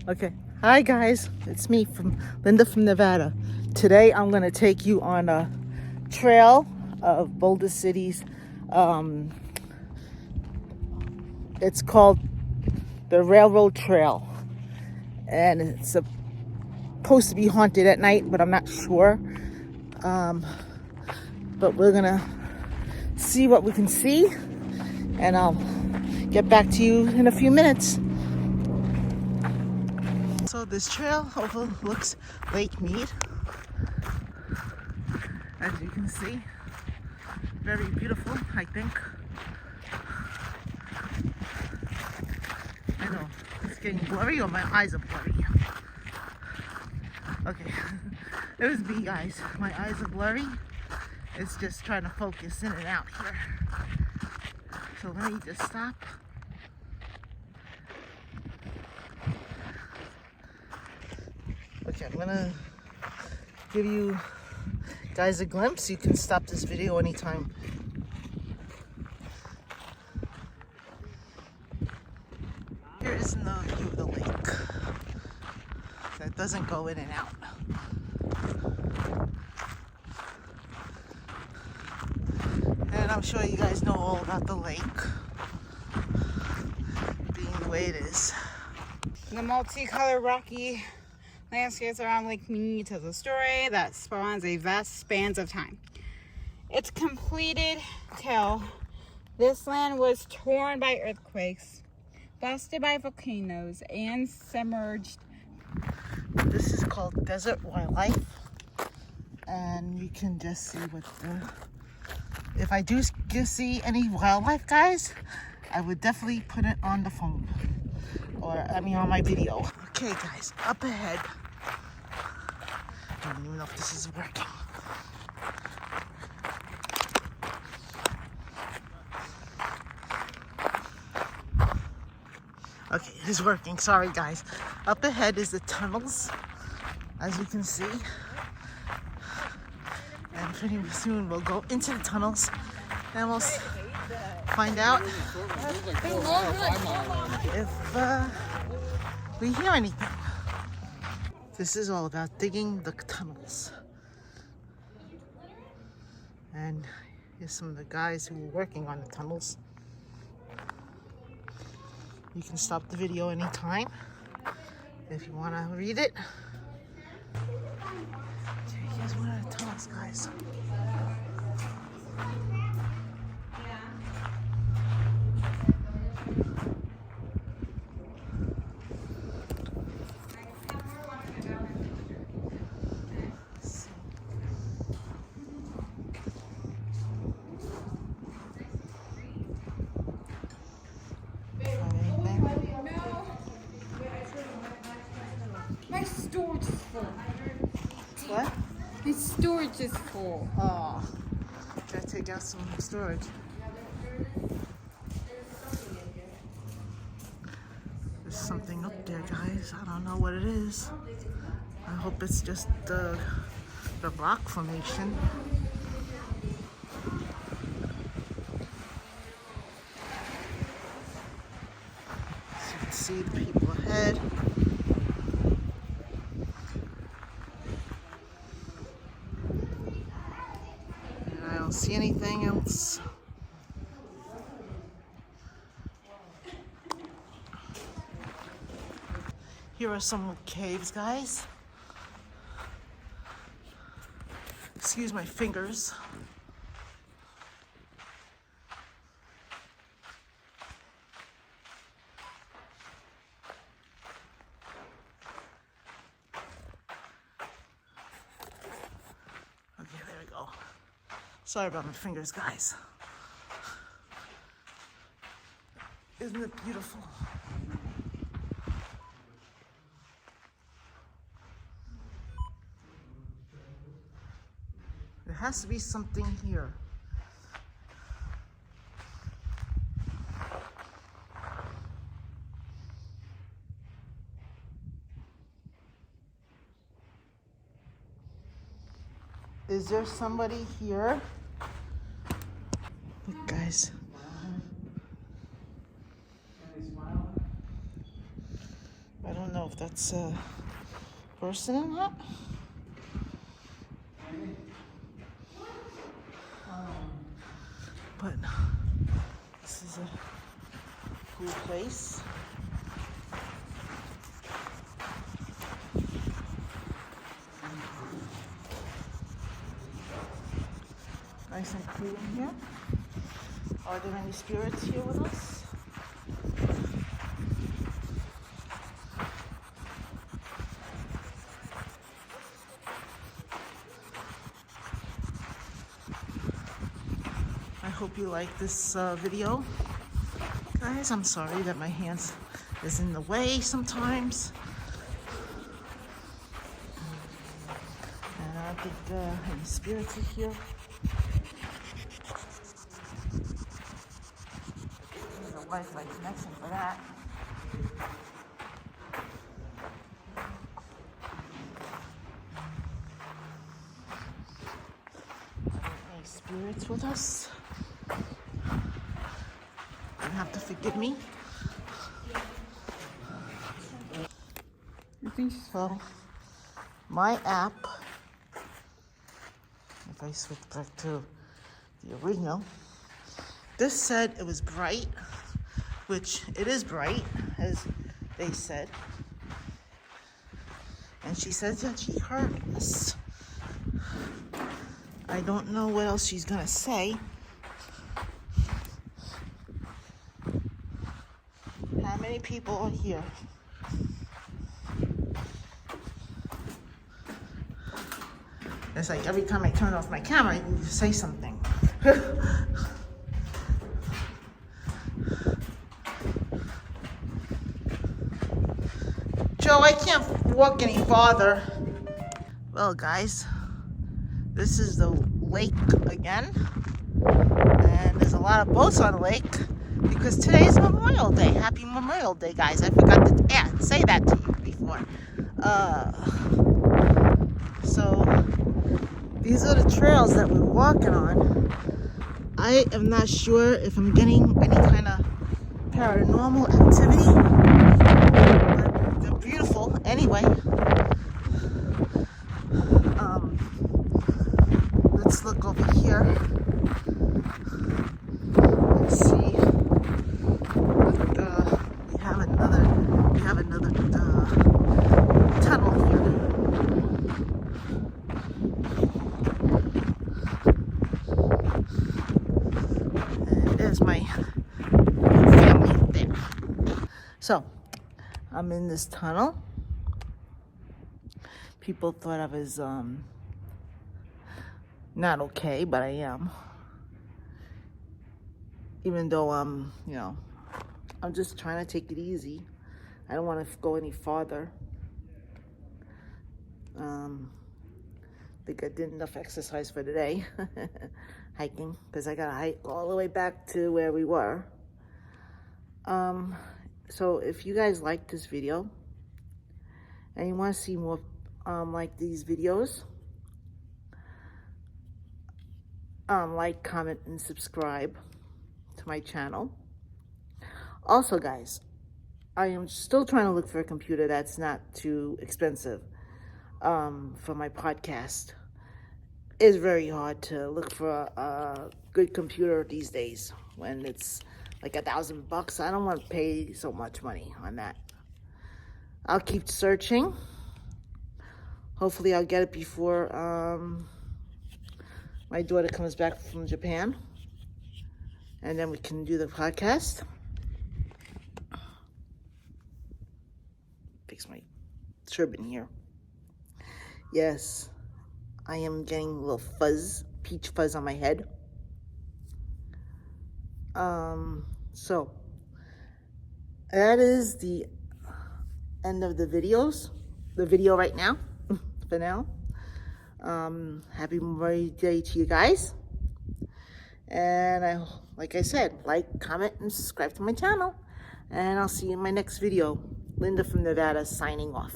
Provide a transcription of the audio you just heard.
Okay. Hi guys, it's me from Linda from Nevada. Today I'm gonna take you on a trail of Boulder City's. It's called the Railroad Trail, and it's supposed to be haunted at night, but I'm not sure. But we're gonna see what we can see, and I'll get back to you in a few minutes. So this trail overlooks Lake Mead, as you can see. Very beautiful, I think. I know, it's getting blurry or my eyes are blurry. Okay, it was me guys, my eyes are blurry. It's just trying to focus in and out here. So let me just stop. Okay, I'm gonna give you guys a glimpse. You can stop this video anytime. Here is the view of the lake. That doesn't go in and out. And I'm sure you guys know all about the lake being the way it is. The multicolored rocky landscapes around Lake Mead tells a story that spawns a vast spans of time. It's completed till this land was torn by earthquakes, blasted by volcanoes, and submerged. This is called desert wildlife, and you can just see what if I do see any wildlife, guys, I would definitely put it on the phone, or on my video. Okay guys, up ahead, I don't even know if this is working. Okay, it is working. Sorry guys. Up ahead is the tunnels, as you can see. And pretty soon we'll go into the tunnels and we'll find out if we hear anything. This is all about digging the tunnels. And here's some of the guys who are working on the tunnels. You can stop the video anytime if you want to read it. Okay, here's one of the tunnels, guys. My storage is full. What? My storage is full. Oh, gotta take out some storage. There's something up there, guys. I don't know what it is. I hope it's just the rock formation. So you can see the people ahead. And I don't see anything else. Here are some caves, guys. Excuse my fingers. Okay, there we go. Sorry about my fingers, guys. Isn't it beautiful? There has to be something here. Is there somebody here? Look, guys. I don't know. if that's a person or not. But this is a cool place. Nice and clean here. Are there any spirits here with us? I hope you like this video. Guys, I'm sorry that my hands is in the way sometimes. And I don't think any spirits are here. There's a Wi-Fi connection for that. Any spirits with us? You have to forgive me. So, my app, if I switch back to the original, this said it was bright, which it is bright, as they said. And she said that she heard us. I don't know what else she's gonna say. How many people are here? It's like every time I turn off my camera, you say something. Joe, I can't walk any farther. Well, guys, this is the lake again. And there's a lot of boats on the lake because today's Memorial Day. Happy Memorial Day, guys. I forgot to say that to you before. So these are the trails that we're walking on. I am not sure if I'm getting any kind of paranormal activity, but they're beautiful anyway. Let's look over here. Let's see. We have another tunnel here. There's my family there. So, I'm in this tunnel. People thought I was not okay, but I am. Even though I'm just trying to take it easy. I don't want to go any farther. I think I did enough exercise for today. Hiking, because I gotta hike all the way back to where we were. So if you guys like this video and you want to see more like these videos, like, comment, and subscribe to my channel. Also, guys, I am still trying to look for a computer that's not too expensive for my podcast. It's very hard to look for a good computer these days when it's like $1,000. I don't want to pay so much money on that. I'll keep searching. Hopefully I'll get it before my daughter comes back from Japan. And then we can do the podcast. Fix my turban here. Yes, I am getting a little fuzz, peach fuzz on my head. So that is the end of the video right now, for now. Happy Memorial Day to you guys. And like I said, like, comment, and subscribe to my channel. And I'll see you in my next video. Linda from Nevada signing off.